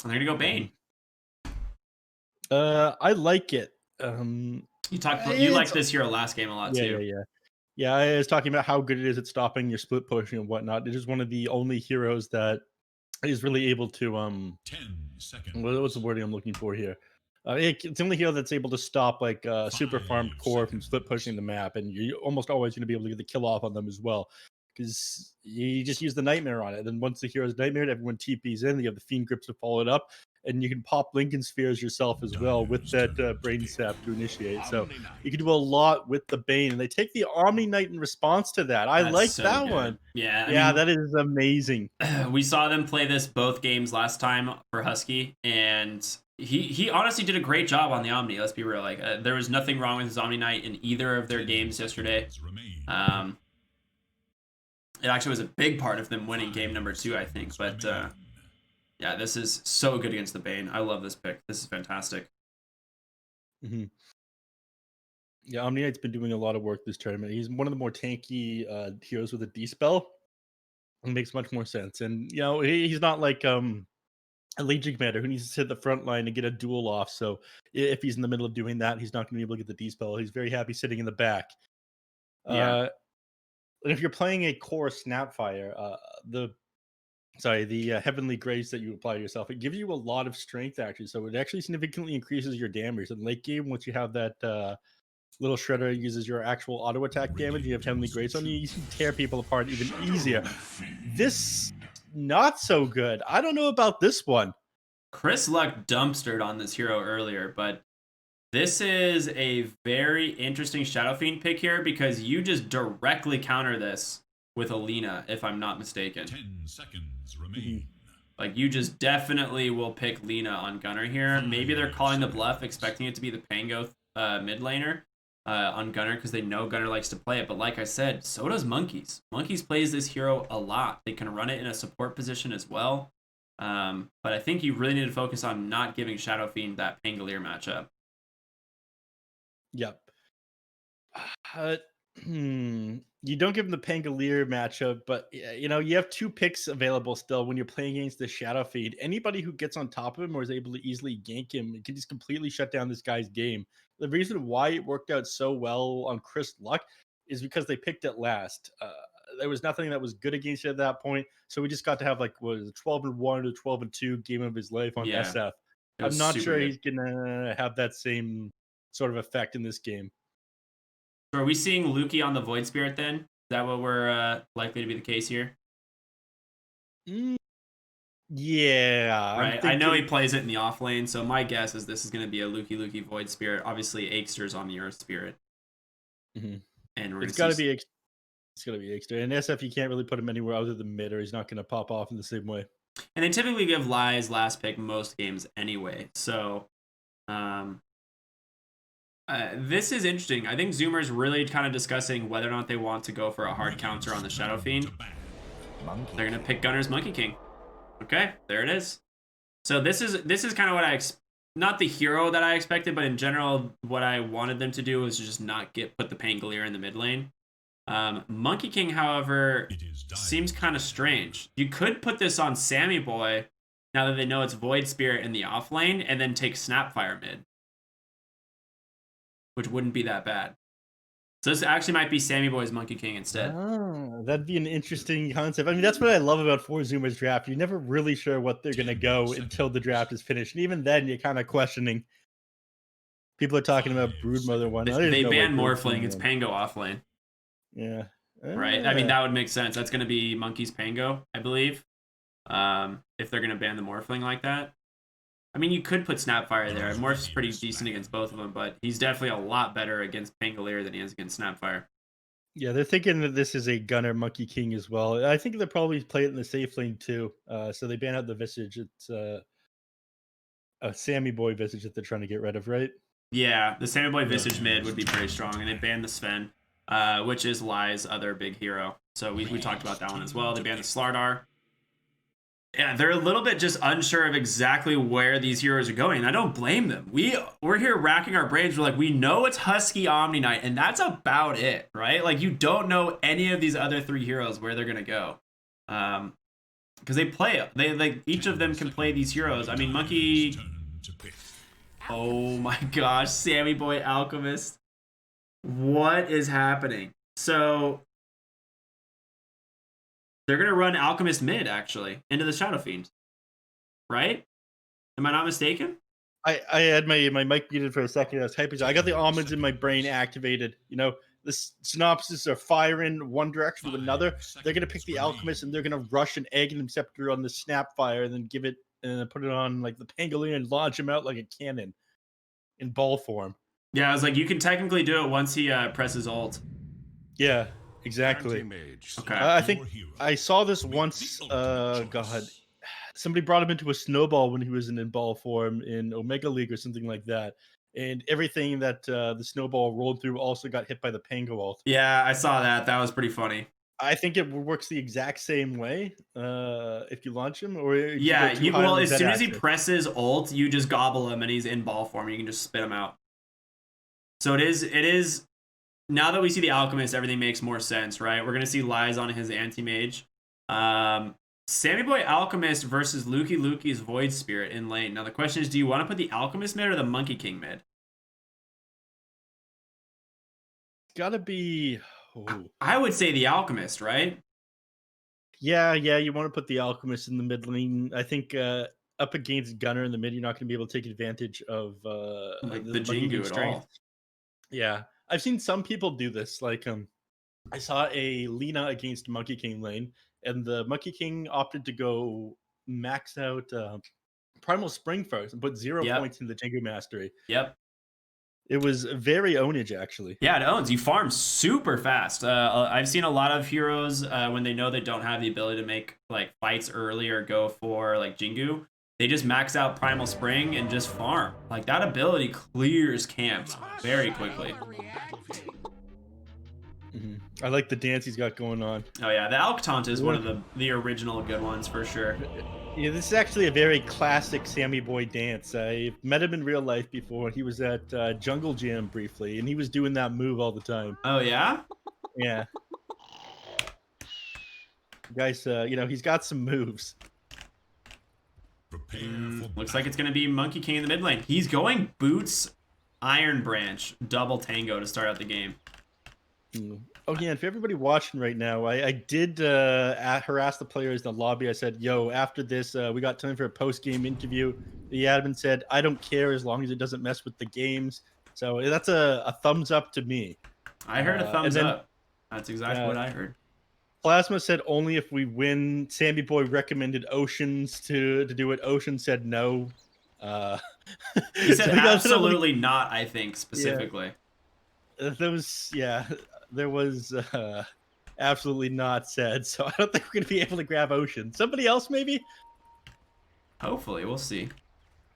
they're gonna go Bane. I like it. You It's liked this hero last game a lot yeah, yeah, too. yeah. Yeah, I was talking about how good it is at stopping your split pushing and whatnot. It is one of the only heroes that is really able to 10 what's the seconds. wording I'm looking for here? It's the only hero that's able to stop like super 5 farmed core from split pushing seconds. the map, and you're almost always going to be able to get the kill off on them as well. Because you just use the nightmare on it. And once the hero's nightmare, everyone TPs in. You have the fiend grips to follow it up, and you can pop Lincoln spheres yourself as well with Dyer's that turn to brain pick. sap to initiate. So Omni Knight. you can do a lot with the Bane, and they take the Omni Knight in response to that. I That's like so that one. good. Yeah, I Yeah, mean, that is amazing. we saw them play this both games last time for Husky, and he honestly did a great job on the Omni. Let's be real. Like there was nothing wrong with his Omni Knight in either of their 10 games yesterday. seconds remain. Um, it actually was a big part of them winning game number 2, I think. But yeah, this is so good against the Bane. I love this pick. This is fantastic. Hmm. Yeah, Omni Knight's been doing a lot of work this tournament. He's one of the more tanky heroes with a D spell. It makes much more sense. And he's not like a Legion commander who needs to sit at the front line and get a duel off. So if he's in the middle of doing that, he's not going to be able to get the D spell. He's very happy sitting in the back. Yeah. And if you're playing a core Snapfire, the Heavenly Grace that you apply to yourself, it gives you a lot of strength actually. So it actually significantly increases your damage. In late game, once you have that little shredder uses your actual auto attack damage, you have Heavenly Grace on you, you can tear people apart even easier. This not so good. I don't know about this one. Chris Luck dumpstered on this hero earlier, but this is a very interesting Shadow Fiend pick here because you just directly counter this with Alina, if I'm not mistaken. 10 seconds remain. Like, you just definitely will pick Lina on Gunner here. Maybe they're calling the bluff, expecting it to be the Pango mid laner on Gunner because they know Gunner likes to play it. But like I said, so does Monkeys. Monkeys plays this hero a lot. They can run it in a support position as well. But I think you really need to focus on not giving Shadow Fiend that Pangolier matchup. Yep. You don't give him the Pangolier matchup, but you have 2 picks available still when you're playing against the Shadow Fiend. Anybody who gets on top of him or is able to easily gank him, it can just completely shut down this guy's game. The reason why it worked out so well on Chris Luck is because they picked it last. There was nothing that was good against it at that point, so we just got to have like what is it, 12-1 or 12-2 game of his life on Yeah, SF. it I'm was not super sure good. he's gonna have that same sort of effect in this game. So are we seeing Lukey on the Void Spirit then? Is that what we're likely to be the case here? Yeah, I'm Right. I know he thinking. plays it in the off lane, so my guess is this is going to be a Lukey Void Spirit. Obviously, Akester's on the Earth Spirit. Mhm. And we're It's going got to to see. be. It's gonna be extra. And SF, you can't really put him anywhere other than mid, or he's not gonna pop off in the same way. And they typically give Lies last pick most games anyway. So this is interesting. I think Zoomer's really kind of discussing whether or not they want to go for a hard counter on the Shadow Fiend. They're going to pick Gunner's Monkey King. Okay, there it is. So this is kind of what not the hero that I expected, but in general, what I wanted them to do was just not put the Pangolier in the mid lane. Monkey King, however, seems kind of strange. You could put this on Sammy Boy now that they know it's Void Spirit in the off lane, and then take Snapfire mid, which wouldn't be that bad. So this actually might be Sammy Boy's Monkey King instead. Ah, that'd be an interesting concept. I mean, that's what I love about 4Zoomers draft. You're never really sure what they're gonna go until the draft is finished, and even then, you're kind of questioning. People are talking about Broodmother one. There's They no way ban Morphling. It's one. Pango off lane. Yeah. Right? I mean, that would make sense. That's going to be Monkey's Pango, I believe. If they're going to ban the Morphling like that. I mean, you could put Snapfire there. Morph's pretty decent against both of them, but he's definitely a lot better against Pangolier than he is against Snapfire. Yeah, they're thinking that this is a Gunner Monkey King as well. I think they'll probably play it in the safe lane too. So they ban out the Visage. It's a Sammy Boy Visage that they're trying to get rid of, right? Yeah, the Sammy Boy Visage mid would be pretty strong, and they banned the Sven, which is Lai's other big hero. So we talked about that one as well. They banned the Slardar. Yeah, they're a little bit just unsure of exactly where these heroes are going. I don't blame them. We're here racking our brains. We're like, we know it's Husky Omni Knight, and that's about it, right? Like, you don't know any of these other 3 heroes where they're gonna go. because they play. They like each of them can play these heroes. I mean, Monkey. Turn to pick. Oh my gosh, Sammy Boy Alchemist. What is happening? So they're gonna run Alchemist mid actually into the Shadow Fiend, right? Am I not mistaken? I had my mic muted for a second. I was typing. So I got the almonds in my brain activated. You know, the synopsis are firing one direction to another. They're gonna pick the alchemist and they're gonna rush an egg and scepter on the Snapfire and then give it and put it on like the Pangolier and launch him out like a cannon in ball form. Yeah, I was like, you can technically do it once he presses ult. Yeah, exactly. Okay. I think I saw this once. God, somebody brought him into a snowball when he was in ball form in Omega League or something like that, and everything that the snowball rolled through also got hit by the Pango ult. Yeah, I saw that. That was pretty funny. I think it works the exact same way if you launch him, or if Yeah, you go too high well, on as the soon as he Z-axis. presses ult, you just gobble him and he's in ball form. You can just spit him out. So it is. Now that we see the Alchemist, everything makes more sense, right? We're gonna see Lies on his anti-mage. Sammy Boy Alchemist versus Luki's Void Spirit in lane. Now the question is, do you want to put the Alchemist mid or the Monkey King mid? Gotta be. Oh. I would say the Alchemist, right? Yeah, you want to put the alchemist in the mid lane. I think up against Gunner in the mid, you're not going to be able to take advantage of Like the Monkey Jingu King's at strength. all. Yeah, I've seen some people do this. Like, I saw a Lina against Monkey King lane, and the Monkey King opted to go max out Primal Spring first and put 0 Yep. points in the Jingu Mastery. Yep. It was very ownage, actually. Yeah, it owns. You farm super fast. I've seen a lot of heroes when they know they don't have the ability to make like fights early or go for like Jingu, they just max out Primal Spring and just farm. Like that ability clears camps very quickly. I like the dance he's got going on. Oh yeah, the Alk Taunt is one of the original good ones for sure. Yeah, this is actually a very classic Sammy Boy dance. I met him in real life before. He was at Jungle Jam briefly, and he was doing that move all the time. Oh yeah? Yeah. Guys, he's got some moves. Looks like it's going to be Monkey King in the mid lane. He's going Boots, Iron Branch, double Tango to start out the game. Oh yeah, and for everybody watching right now, I did harass the players in the lobby. I said, yo, after this, we got time for a post-game interview. The admin said, I don't care as long as it doesn't mess with the games. So that's a thumbs up to me. I heard a thumbs up. That's exactly what I heard. Plasma said only if we win. Sammy Boy recommended Oceans to do it. Ocean said no. He said absolutely not, I think, specifically. Yeah. There was absolutely not said, so I don't think we're going to be able to grab Ocean. Somebody else, maybe? Hopefully, we'll see.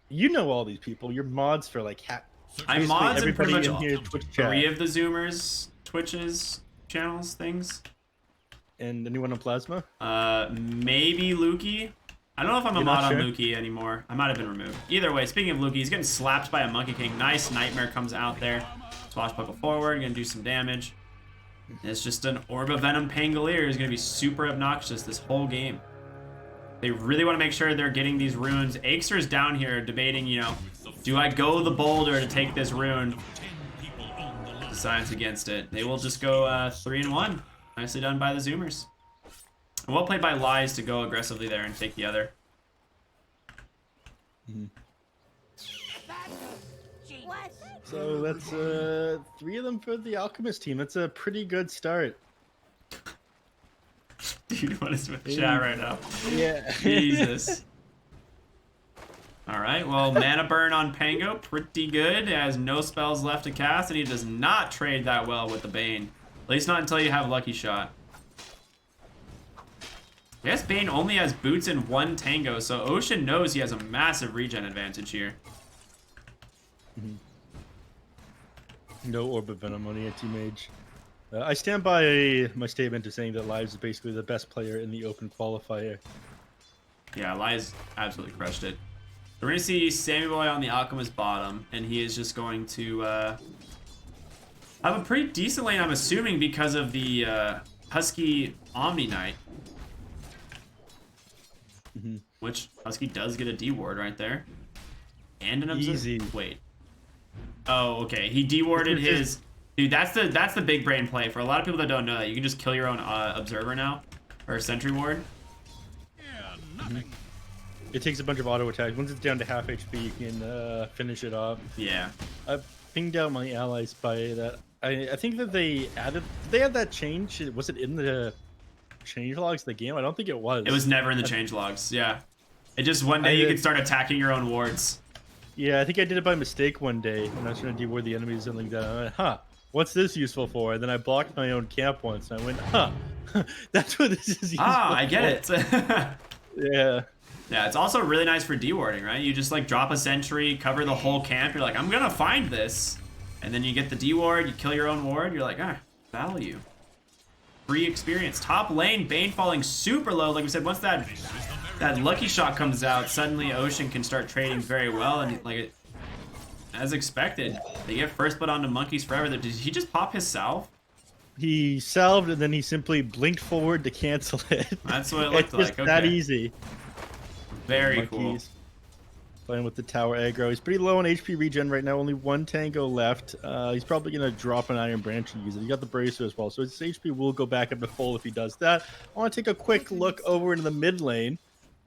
You know all these people. You're mods for like I'm mods in pretty much here, Twitch chat. 3 of the Zoomers, Twitches, channels, things. And anyone on Plasma? Maybe Lukey. I don't know if I'm a mod on Lukey anymore. I might have been removed. Either way, speaking of Lukey, he's getting slapped by a Monkey King. Nice Nightmare comes out there. Swashbuckle forward, gonna do some damage. It's just an Orb of Venom Pangolier is going to be super obnoxious this whole game. They really want to make sure they're getting these runes. Aexer's down here debating, do I go the boulder to take this rune? Decides against it. They will just go 3-1. Nicely done by the Zoomers. And well played by Lies to go aggressively there and take the other. So that's 3 of them for the Alchemist team. That's a pretty good start. Dude, what is with chat right now? Yeah. Jesus. Alright, well, mana burn on Pango, pretty good. He has no spells left to cast, and he does not trade that well with the Bane. At least not until you have Lucky Shot. I guess Bane only has boots and 1 Tango, so Ocean knows he has a massive regen advantage here. No Orb of Venom on the anti-mage. I stand by my statement of saying that Lives is basically the best player in the open qualifier. Yeah, Lies absolutely crushed it. We're going to see Sammy Boy on the Alchemist bottom, and he is just going to have a pretty decent lane, I'm assuming, because of the Husky Omni Knight. which Husky does get a D ward right there. And an Easy. Wait. Oh, okay. He dewarded his... Dude, that's the big brain play. For a lot of people that don't know that, you can just kill your own observer now. Or sentry ward. It takes a bunch of auto attacks. Once it's down to half HP, you can finish it off. Yeah. I've pinged out my allies by that. I think that they added... Did they add that change? Was it in the change logs of the game? I don't think it was. It was never in the change logs. Yeah. It just one day you could start attacking your own wards. Yeah, I think I did it by mistake one day when I was trying to deward the enemies and something like that. I went, huh, what's this useful for? And then I blocked my own camp once and I went, huh, that's what this is useful I get for. it. Yeah. Yeah, it's also really nice for dewarding, right? You just like drop a sentry, cover the whole camp. You're like, I'm gonna find this. And then you get the deward, you kill your own ward. You're like, value. Free experience. Top lane, Bane falling super low. Like we said, once that lucky shot comes out, suddenly Ocean can start trading very well. And like, as expected, they get first blood onto Monkeys forever. Did he just pop his salve? He salved and then he simply blinked forward to cancel it. That's what it looked like. It's just that easy. Very cool. Playing with the tower aggro. He's pretty low on HP regen right now. Only one tango left. He's probably going to drop an Iron Branch and use it. He got the Bracer as well. So his HP will go back up to full if he does that. I want to take a quick look over into the mid lane.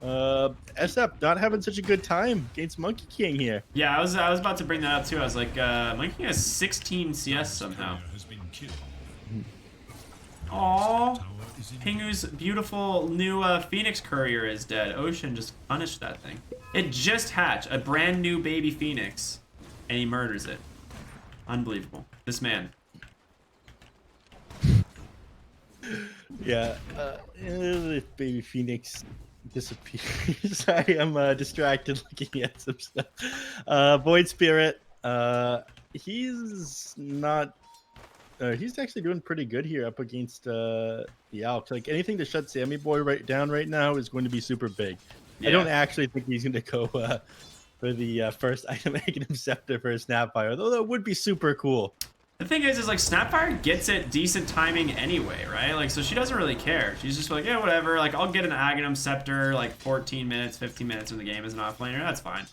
SF not having such a good time against Monkey King here. Yeah, I was about to bring that up too. I was like, Monkey King has 16 CS somehow. Aww. Pingu's beautiful new Phoenix Courier is dead. Ocean just punished that thing. It just hatched a brand new baby Phoenix, and he murders it. Unbelievable. This man. Yeah, baby Phoenix disappears. Sorry, I'm distracted looking at some stuff. Void Spirit, he's not... he's actually doing pretty good here up against the Alps. Like anything to shut Sammy Boy down right now is going to be super big. Yeah. I don't actually think he's going to go for the first item Magnum Scepter for a Snapfire, though that would be super cool. The thing is like Snapfire gets it decent timing anyway, right? Like, so she doesn't really care. She's just like, yeah, whatever. Like, I'll get an Aghanim Scepter like 14 minutes, 15 minutes when the game is an offlaner. That's fine.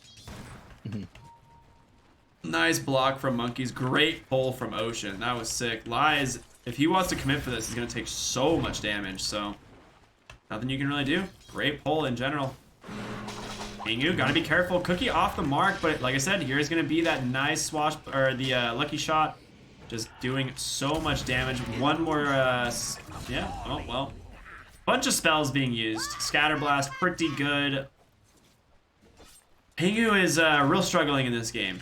Nice block from Monkeys. Great pull from Ocean. That was sick. Lies, if he wants to commit for this, he's going to take so much damage. So, nothing you can really do. Great pull in general. Pingu, gotta be careful. Cookie off the mark, but like I said, here's going to be that nice swash, or the lucky shot. Just doing so much damage. One more, yeah, oh, well. Bunch of spells being used. Scatter Blast, pretty good. Pingu is real struggling in this game.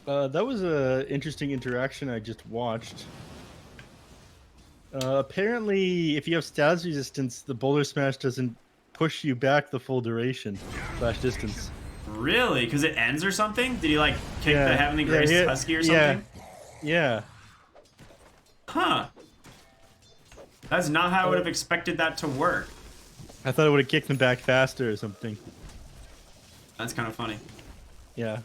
That was an interesting interaction I just watched. Apparently, if you have status resistance, the Boulder Smash doesn't push you back the full duration / distance. Really? Because it ends or something? Did he like kick the Heavenly Grace Husky or something? Yeah. Huh. That's not how I would have expected that to work. I thought it would have kicked him back faster or something. That's kind of funny. Yeah.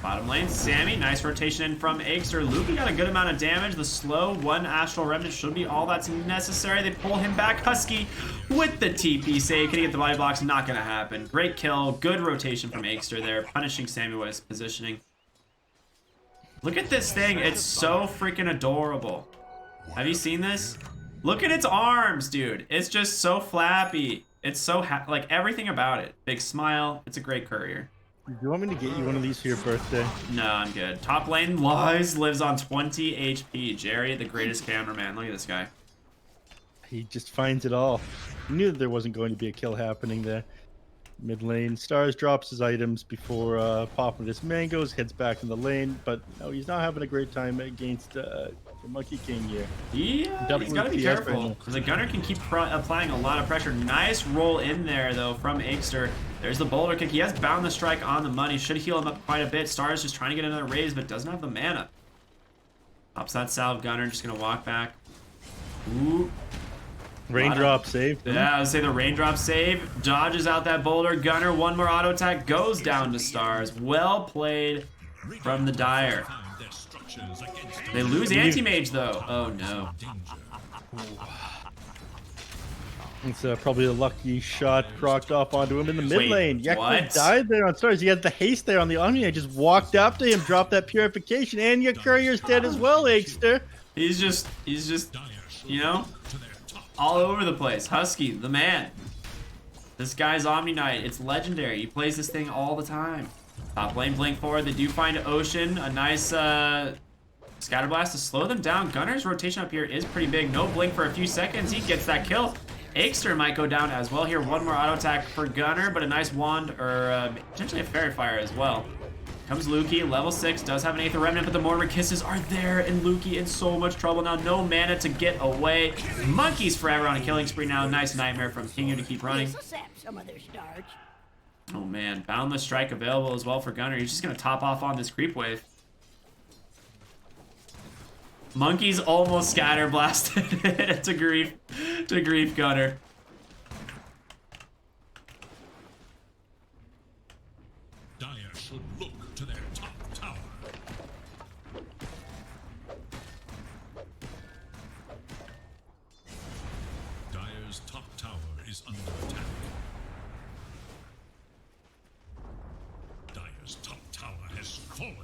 Bottom lane, Sammy, nice rotation in from Aegster. Lupi got a good amount of damage. The slow one Astral Remnant should be all that's necessary. They pull him back. Husky with the TP save. Can he get the body blocks? Not gonna happen. Great kill. Good rotation from Aegster there, punishing Sammy with his positioning. Look at this thing. It's so freaking adorable. Have you seen this? Look at its arms, dude. It's just so flappy. It's so like everything about it. Big smile. It's a great courier. Do you want me to get you one of these for your birthday? No, I'm good. Top lane, Lies lives on 20 HP. Jerry, the greatest cameraman. Look at this guy. He just finds it all. He knew that there wasn't going to be a kill happening there. Mid lane, Stars drops his items before popping his mangoes, heads back in the lane, but no, he's not having a great time against the Monkey King here. Yeah, he's got to be careful, because the Gunner can keep applying a lot of pressure. Nice roll in there, though, from Aegster. There's the boulder kick. He has bound the strike on the money. Should heal him up quite a bit. Stars just trying to get another raise, but doesn't have the mana. Pops that salve. Gunner just going to walk back. Ooh. Raindrop save. Yeah, I would say the raindrop save. Dodges out that boulder. Gunner, one more auto attack. Goes down to Stars. Well played from the Dire. They lose anti-mage, though. Oh, no. It's probably a lucky shot crocked off onto him in the mid Wait, lane. Yekla what? died there on Stars. He had the haste there on the Omni. I just walked up to him, dropped that purification, and your courier's dead as well, Eggster. He's just, you know, all over the place. Husky, the man. This guy's Omni Knight. It's legendary. He plays this thing all the time. Top lane blink forward. They do find Ocean. A nice scatter blast to slow them down. Gunner's rotation up here is pretty big. No blink for a few seconds. He gets that kill. Eggster might go down as well here. One more auto attack for Gunner, but a nice wand or potentially a fairy fire as well. Comes Lukey, level 6, does have an Aether Remnant, but the Mortimer Kisses are there, and Lukey in so much trouble now. No mana to get away. Monkeys forever on a killing spree now. Nice Nightmare from Kingu to keep running. Oh man, Boundless Strike available as well for Gunner. He's just gonna top off on this creep wave. Monkeys almost scatter blasted to grief Gunner. Dire should look to their top tower. Dire's top tower is under attack. Dire's top tower has fallen.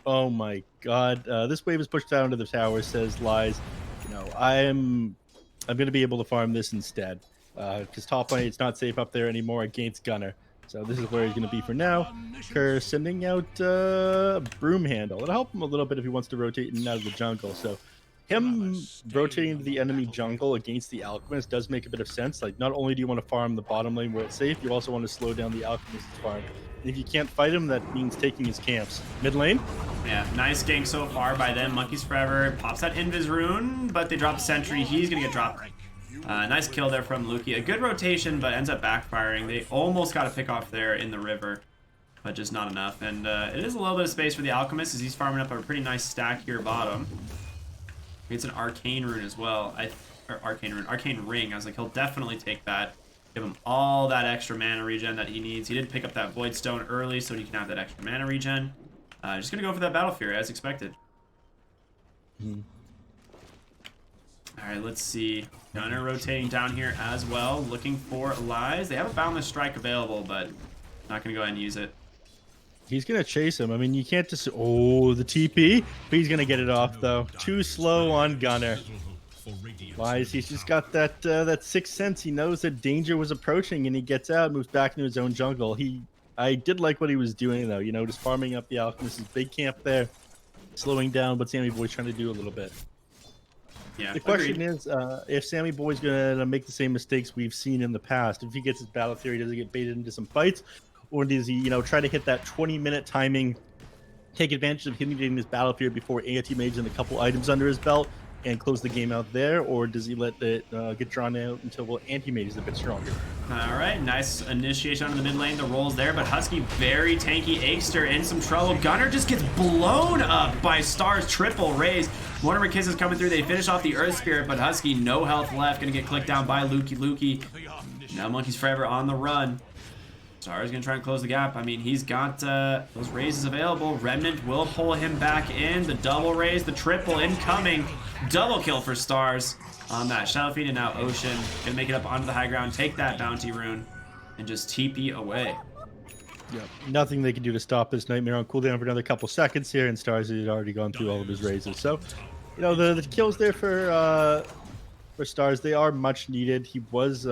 Oh my god. This wave is pushed down to the tower, says Lies. You know, I'm gonna be able to farm this instead. Because top lane, it's not safe up there anymore against Gunner. So this is where he's gonna be for now. Kerr sending out Broom Handle. It'll help him a little bit if he wants to rotate in and out of the jungle. So him rotating to the enemy jungle against the Alchemist does make a bit of sense. Like, not only do you want to farm the bottom lane where it's safe, you also want to slow down the Alchemist's farm. And if you can't fight him, that means taking his camps. Mid lane? Yeah, nice gank so far by them. Monkeys forever. Pops that Invis rune, but they drop the Sentry. He's going to get dropped. Nice kill there from Lukey. A good rotation, but ends up backfiring. They almost got a pick off there in the river, but just not enough. And it is a little bit of space for the Alchemist as he's farming up a pretty nice stack here bottom. It's an Arcane Rune as well. Arcane Ring. I was like, he'll definitely take that. Give him all that extra mana regen that he needs. He did pick up that Void Stone early so he can have that extra mana regen. Just going to go for that Battle Fury as expected. Alright, let's see. Gunner rotating down here as well, looking for Lies. They have a Boundless Strike available, but not going to go ahead and use it. He's going to chase him. I mean, you can't just... Oh, the TP. But he's going to get it off, though. Too slow on Gunner. Lies, he's just got that that sixth sense. He knows that danger was approaching, and he gets out, moves back into his own jungle. I did like what he was doing, though. You know, just farming up the Alchemist's big camp there, slowing down what Sammy Boy's trying to do a little bit. Yeah, the question is, if Sammy Boy's going to make the same mistakes we've seen in the past, if he gets his battle theory, does he get baited into some fights? Or does he, you know, try to hit that 20-minute timing, take advantage of him getting his battle theory before anti-mage and a couple items under his belt, and close the game out there? Or does he let it get drawn out until anti-mage is a bit stronger? All right, nice initiation on the mid lane. The rolls there, but Husky very tanky. Eggster in some trouble. Gunner just gets blown up by Star's triple raise. Mortimer Kiss is coming through. They finish off the Earth Spirit, but Husky no health left. Gonna get clicked down by Lukey. Now Monkeys forever on the run. Star is going to try and close the gap. I mean, he's got those raises available. Remnant will pull him back in. The double raise, the triple incoming. Double kill for Stars on that Shadow Fiend, and now Ocean going to make it up onto the high ground, take that bounty rune, and just TP away. Yep. Nothing they can do to stop this Nightmare on cooldown for another couple seconds here, and Stars had already gone through all of his raises. So, you know, the kills there for Stars, they are much needed. He was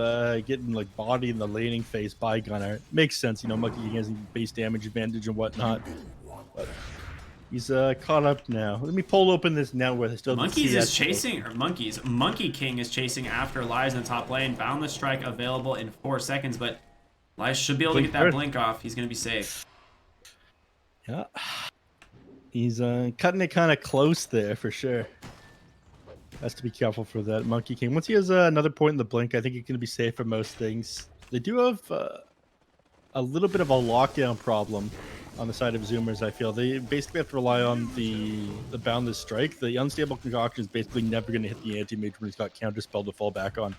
getting like body in the laning phase by Gunner. Makes sense, you know, Monkey King has base damage advantage and whatnot. But he's caught up now. Let me pull open this now where they still Monkeys is chasing, or Monkeys. Monkey King is chasing after Lies in the top lane. Boundless Strike available in 4 seconds, but Lies should be able to get that blink off. He's going to be safe. Yeah. He's cutting it kind of close there for sure. Has to be careful for that Monkey King. Once he has another point in the blink, I think he's going to be safe for most things. They do have a little bit of a lockdown problem on the side of Zoomers. I feel they basically have to rely on the boundless strike. The unstable concoction is basically never going to hit the anti-mage when he's got counterspell to fall back on.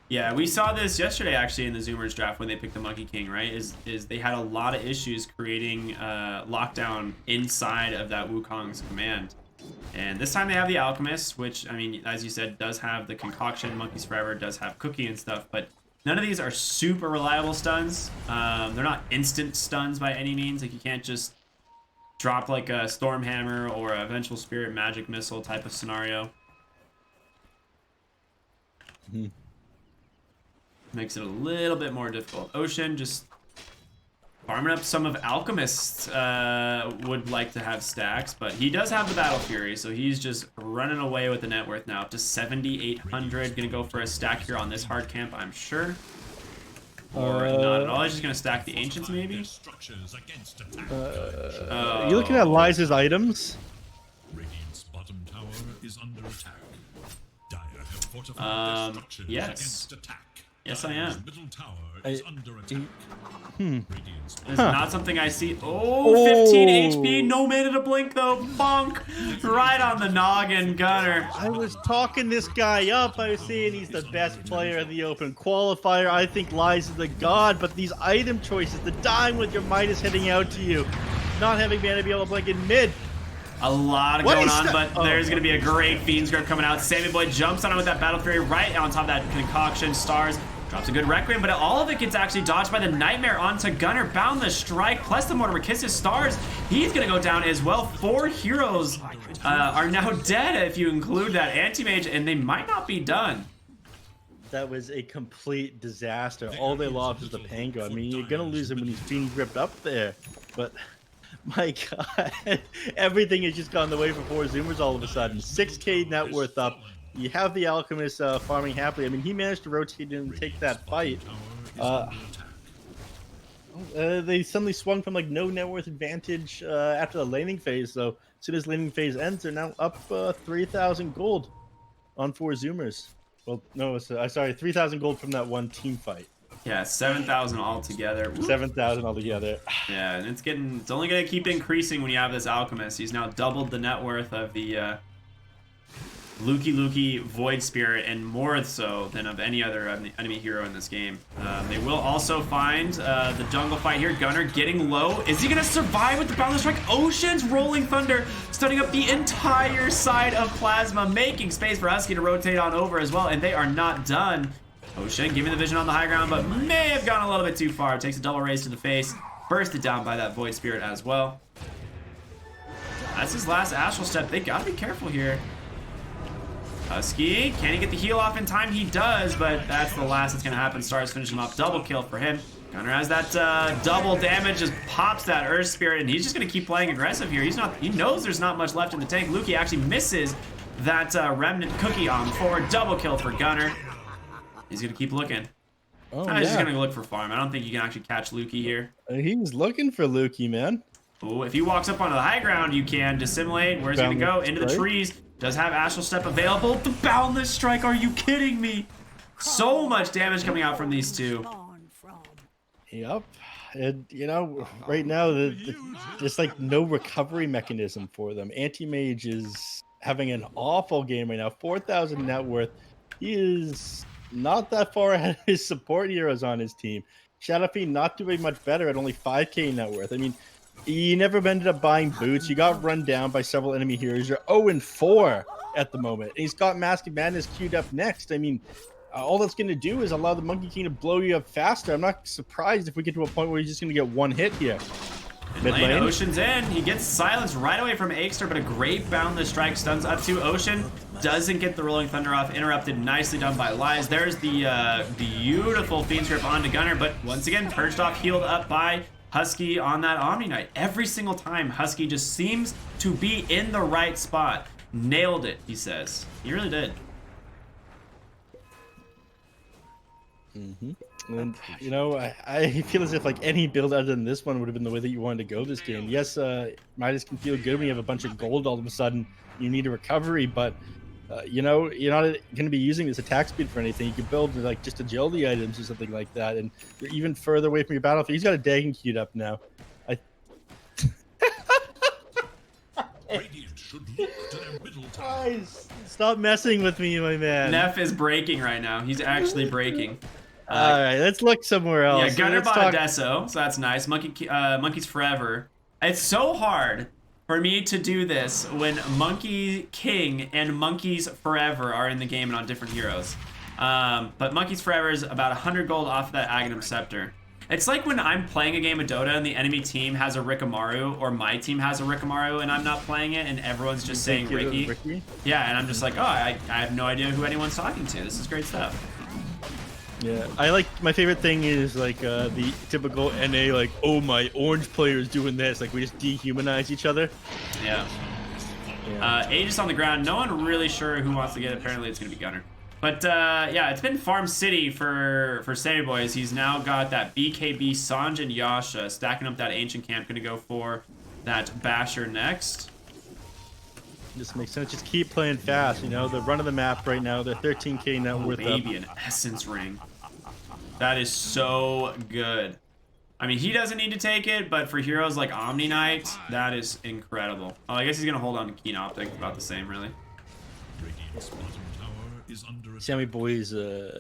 Yeah, we saw this yesterday actually in the Zoomers draft when they picked the Monkey King, right? Is they had a lot of issues creating lockdown inside of that Wukong's command. And this time they have the Alchemist, which, I mean, as you said, does have the Concoction, Monkeys Forever, does have Cookie and stuff, but none of these are super reliable stuns. They're not instant stuns by any means. Like, you can't just drop like a Storm Hammer or a Vengeful Spirit Magic Missile type of scenario. Makes it a little bit more difficult. Ocean just farming up some of Alchemist's would like to have stacks, but he does have the Battle Fury, so he's just running away with the net worth now up to 7,800. Gonna go for a stack here on this hard camp, I'm sure. Or not at all. He's just gonna stack the Ancients maybe. Are you looking at Liza's items? Radiant's bottom tower is under attack. Dire have fortified their structures against attack. Yes, I am. Middle tower is under attack. It's not something I see. Oh, 15 HP. No mana to blink, though. Bonk. Right on the noggin, Gunner. I was talking this guy up. I was saying he's the best player in the open qualifier. I think Lies is the god, but these item choices, the dying with your Midas hitting out to you, not having mana to be able to blink in mid. A lot going on, but there's going to be a great Fiend's Grip coming out. Sammy Boy jumps on him with that Battle Fury right on top of that Concoction. Stars drops a good Requiem, but all of it gets actually dodged by the Nightmare onto Gunner. Boundless Strike plus the Mortimer Kisses. Stars, he's going to go down as well. 4 heroes are now dead if you include that Anti-Mage, and they might not be done. That was a complete disaster. All they lost was the Pango. I mean, you're going to lose him when he's being ripped up there, but... My God, everything has just gone the way for 4Zoomers all of a sudden. 6K net worth up. You have the Alchemist farming happily. I mean, he managed to rotate and take that fight. They suddenly swung from like no net worth advantage after the laning phase. So as soon as laning phase ends, they're now up 3,000 gold on 4Zoomers. Well, no, sorry, 3,000 gold from that one team fight. Yeah, 7,000 altogether. 7,000 altogether. Yeah, and it's only gonna keep increasing when you have this Alchemist. He's now doubled the net worth of the Lukey Void Spirit, and more so than of any other enemy hero in this game. They will also find the jungle fight here. Gunner getting low. Is he gonna survive with the Boundless Strike? Ocean's Rolling Thunder stunning up the entire side of Plasma, making space for Husky to rotate on over as well, and they are not done. Ocean giving the vision on the high ground, but may have gone a little bit too far. Takes a double raise to the face. Bursted down by that Void Spirit as well. That's his last Astral Step. They gotta be careful here. Husky, can he get the heal off in time? He does, but that's the last that's gonna happen. Stars finish him off. Double kill for him. Gunner has that double damage, just pops that Earth Spirit, and he's just gonna keep playing aggressive here. He knows there's not much left in the tank. Lukey actually misses that Remnant Cookie on forward. Double kill for Gunner. He's gonna keep looking. Oh, He's just gonna look for farm. I don't think you can actually catch Lukey here. He's looking for Lukey, man. Oh, if he walks up onto the high ground, you can dissimulate. Where's he gonna go? Into the trees. Does have Astral Step available. The Boundless Strike, are you kidding me? So much damage coming out from these two. Yep. And, you know, right now, there's like no recovery mechanism for them. Anti-Mage is having an awful game right now. 4,000 net worth. He is not that far ahead of his support heroes on his team. Shadow Fiend not doing much better at only 5K net worth. I mean, you never ended up buying boots. You got run down by several enemy heroes. You're 0-4 at the moment. And he's got Mask of Madness queued up next. I mean, all that's going to do is allow the Monkey King to blow you up faster. I'm not surprised if we get to a point where he's just going to get one hit here. Mid lane, Ocean's in. He gets silenced right away from Aegster, but a great Boundless Strike stuns up to Ocean. Doesn't get the Rolling Thunder off. Interrupted. Nicely done by Lies. There's the beautiful Fiend's Grip onto Gunner, but once again, purged off, healed up by Husky on that Omni Knight. Every single time, Husky just seems to be in the right spot. Nailed it, he says. He really did. And, you know, I feel as if like any build other than this one would have been the way that you wanted to go this game. Yes, Midas can feel good when you have a bunch of gold all of a sudden. You need a recovery, but you know, you're not going to be using this attack speed for anything. You can build like just agility items or something like that, and you're even further away from your battlefield. He's got a Dagon queued up now. I Radiant should look to their middle tower. Guys, stop messing with me, my man. Neph is breaking right now. He's actually breaking. All right, let's look somewhere else. Yeah, Gunner Let's bought talk- a Deso, so that's nice. Monkeys Forever. It's so hard for me to do this when Monkey King and Monkeys Forever are in the game and on different heroes. But Monkeys Forever is about 100 gold off of that Aghanim Scepter. It's like when I'm playing a game of Dota and the enemy team has a Rikamaru, or my team has a Rikamaru and I'm not playing it and everyone's just saying Ricky. Yeah, and I'm just like, oh, I have no idea who anyone's talking to. This is great stuff. Yeah, my favorite thing is like the typical NA, like, oh, my orange player is doing this. Like, we just dehumanize each other. Yeah. Aegis on the ground. No one really sure who wants to get it. Apparently it's going to be Gunner. But yeah, it's been Farm City for Sammy Boys. He's now got that BKB, Sanj, and Yasha stacking up that Ancient Camp. Going to go for that Basher next. This makes sense. Just keep playing fast. You know, the run of the map right now, they're 13k net worth Baby, an Essence Ring. That is so good. I mean, he doesn't need to take it, but for heroes like Omni Knight, that is incredible. Oh, I guess he's going to hold on to Keen Optic. About the same, really. Radiant's bottom tower is under attack. Sammy Boys,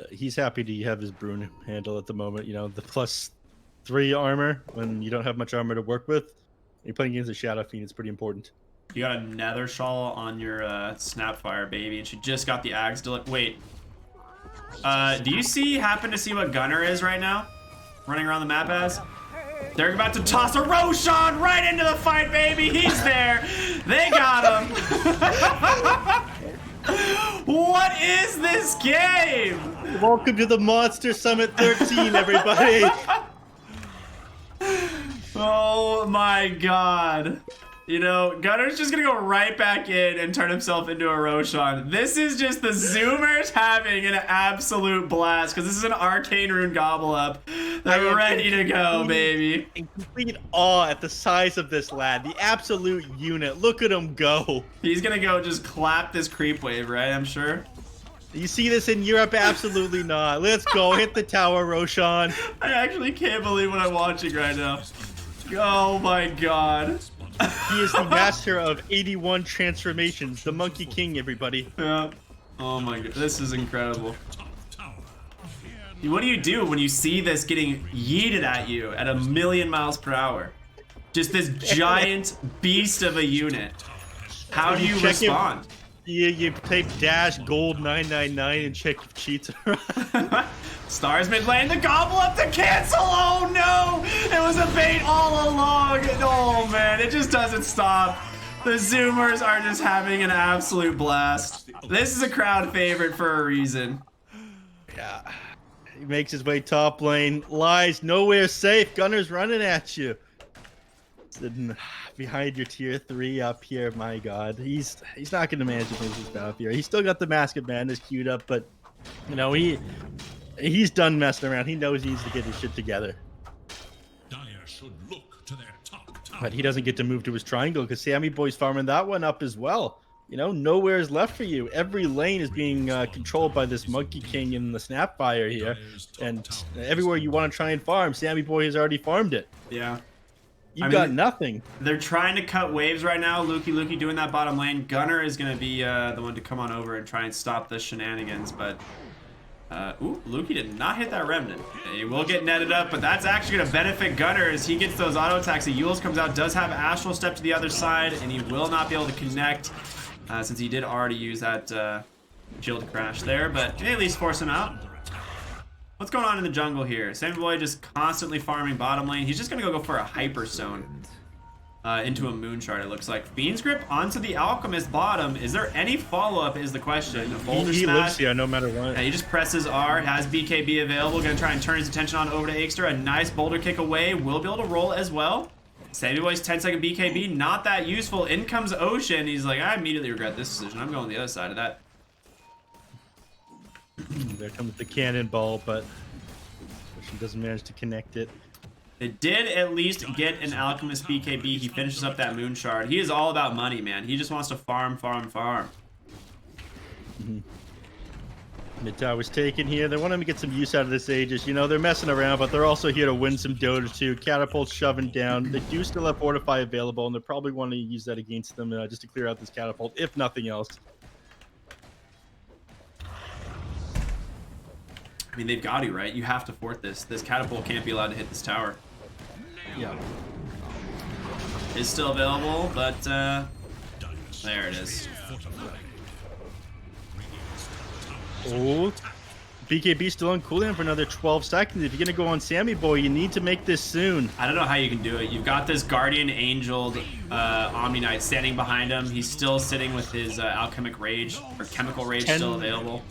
he's happy to have his Brune handle at the moment. You know, the +3 armor when you don't have much armor to work with. You're playing against a Shadow Fiend, it's pretty important. You got a Nether Shawl on your Snapfire, baby, and she just got the Axe. Wait. Do you happen to see what Gunner is right now? Running around the map as? They're about to toss a Roshan right into the fight, baby! He's there! They got him! What is this game? Welcome to the Monster Summit 13, everybody! Oh my god. You know, Gunner's just gonna go right back in and turn himself into a Roshan. This is just the Zoomers having an absolute blast, because this is an Arcane Rune Gobble Up. They're ready to go, baby. In complete awe at the size of this lad, the absolute unit. Look at him go. He's gonna go just clap this creep wave, right? I'm sure. You see this in Europe? Absolutely not. Let's go. Hit the tower, Roshan. I actually can't believe what I'm watching right now. Oh my god. He is the master of 81 transformations. The Monkey King, everybody. Yeah. Oh my god. This is incredible. What do you do when you see this getting yeeted at you at 1,000,000 miles per hour? Just this giant beast of a unit. How do you respond? You type -gold 999 and check if cheats are. Stars mid lane, the gobble up to cancel. Oh no! It was a bait all along. Oh man, it just doesn't stop. The Zoomers are just having an absolute blast. This is a crowd favorite for a reason. Yeah. He makes his way top lane. Lies nowhere safe. Gunner's running at you. Sitting behind your tier 3 up here. My god. He's not going to manage to finish this battle here. He's still got the Mask of Madness queued up, but you know, he's done messing around. He knows he needs to get his shit together. Dire should look to their top tower. But he doesn't get to move to his triangle because Sammy Boy's farming that one up as well. You know, nowhere is left for you. Every lane is being controlled by this Monkey King and the Snapfire here. And everywhere you want to try and farm, Sammy Boy has already farmed it. Yeah. You've got nothing. They're trying to cut waves right now. Lukey doing that bottom lane. Gunner is going to be the one to come on over and try and stop the shenanigans, but... ooh, Lukey did not hit that Remnant. He will get netted up, but that's actually going to benefit Gunner as he gets those auto attacks. The Yules comes out, does have Astral Step to the other side, and he will not be able to connect since he did already use that Shield Crash there, but at least force him out. What's going on in the jungle here? Sammy Boy just constantly farming bottom lane. He's just going to go for a Hyper Zone into a Moon Shard, it looks like. Fiend's Grip onto the Alchemist bottom. Is there any follow-up is the question. He lives here no matter what. Yeah, he just presses R, has BKB available, going to try and turn his attention on over to Aegster. A nice boulder kick away, will be able to roll as well. Sammy Boy's 10-second BKB, not that useful. In comes Ocean. He's like, I immediately regret this decision. I'm going the other side of that. There comes the cannonball, but she doesn't manage to connect it. They did at least get an Alchemist BKB. He finishes up that Moon Shard. He is all about money, man. He just wants to farm. Mid tower's taken here. They want him to get some use out of this Aegis. You know, they're messing around, but they're also here to win some Dota too. Catapult shoving down. They do still have Fortify available, and they probably want to use that against them just to clear out this Catapult, if nothing else. I mean, they've got to, right? You have to fort this. This Catapult can't be allowed to hit this tower. Yeah. It's still available, but there it is. Oh, BKB still on cooldown for another 12 seconds. If you're gonna go on Sammy Boy, you need to make this soon. I don't know how you can do it. You've got this Guardian Angeled Omni Knight standing behind him. He's still sitting with his Alchemic Rage, or Chemical Rage still available.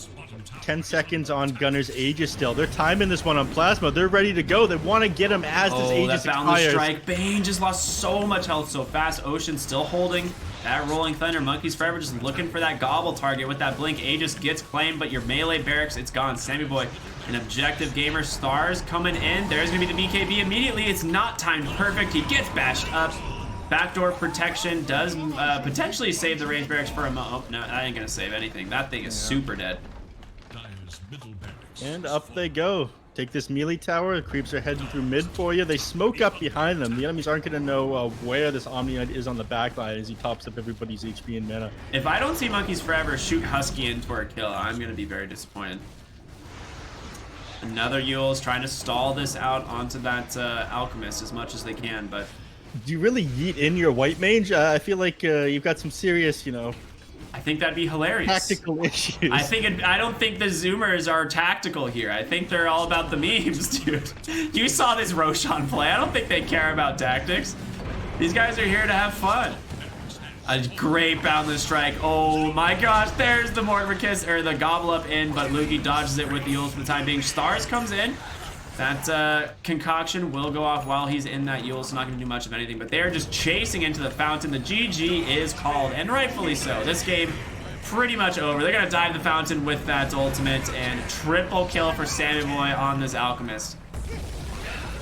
10 seconds on Gunner's Aegis still. They're timing this one on Plasma. They're ready to go. They want to get him as this Aegis that Boundless expires. Strike. Bane just lost so much health so fast. Ocean still holding that Rolling Thunder. Monkeys Forever just looking for that gobble target with that Blink. Aegis gets claimed, but your melee barracks, it's gone. Sammy Boy, an objective gamer. Stars coming in. There's going to be the BKB immediately. It's not timed perfect. He gets bashed up. Backdoor protection does potentially save the range barracks for a moment. Oh, no, that ain't going to save anything. That thing is super dead. And up they go. Take this melee tower. The creeps are heading through mid for you. They smoke up behind them. The enemies aren't going to know where this Omni Knight is on the backline as he tops up everybody's HP and mana. If I don't see Monkeys Forever shoot Husky in for a kill, I'm going to be very disappointed. Another Yule's trying to stall this out onto that Alchemist as much as they can, but... Do you really yeet in your white mage? I feel like you've got some serious, you know... I think that'd be hilarious. Tactical issues. I don't think the Zoomers are tactical here. I think they're all about the memes, dude. You saw this Roshan play. I don't think they care about tactics. These guys are here to have fun. A great Boundless Strike. Oh my gosh, there's the Mortimer Kiss, or the Gobble Up in, but Luki dodges it with the Yules for the time being. Stars comes in. That concoction will go off while he's in that Yule, so not going to do much of anything. But they're just chasing into the fountain. The GG is called, and rightfully so. This game pretty much over. They're going to dive the fountain with that ultimate, and triple kill for Sammy Boy on this Alchemist.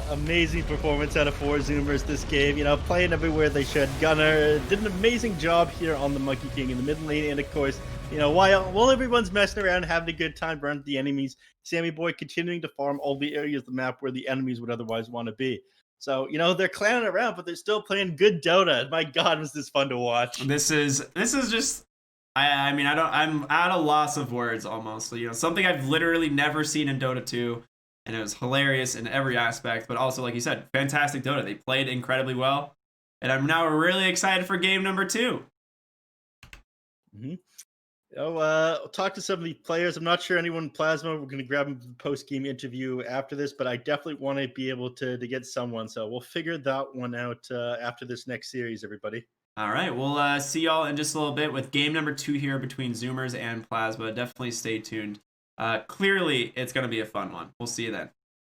Amazing performance out of 4Zoomers this game. You know, playing everywhere they should. Gunner did an amazing job here on the Monkey King in the mid lane, and of course, you know, while everyone's messing around, having a good time around the enemies, Sammy Boy continuing to farm all the areas of the map where the enemies would otherwise want to be. So, you know, they're clowning around, but they're still playing good Dota. My God, was this fun to watch. This is just, I mean, I'm at a loss of words almost. So, you know, something I've literally never seen in Dota 2, and it was hilarious in every aspect, but also, like you said, fantastic Dota. They played incredibly well, and I'm now really excited for game number 2. Mm-hmm. I'll talk to some of the players. I'm not sure anyone in Plasma. We're going to grab them for the post-game interview after this, but I definitely want to be able to get someone. So we'll figure that one out after this next series, everybody. All right, we'll see y'all in just a little bit with game number 2 here between Zoomers and Plasma. Definitely stay tuned. Clearly, it's going to be a fun one. We'll see you then.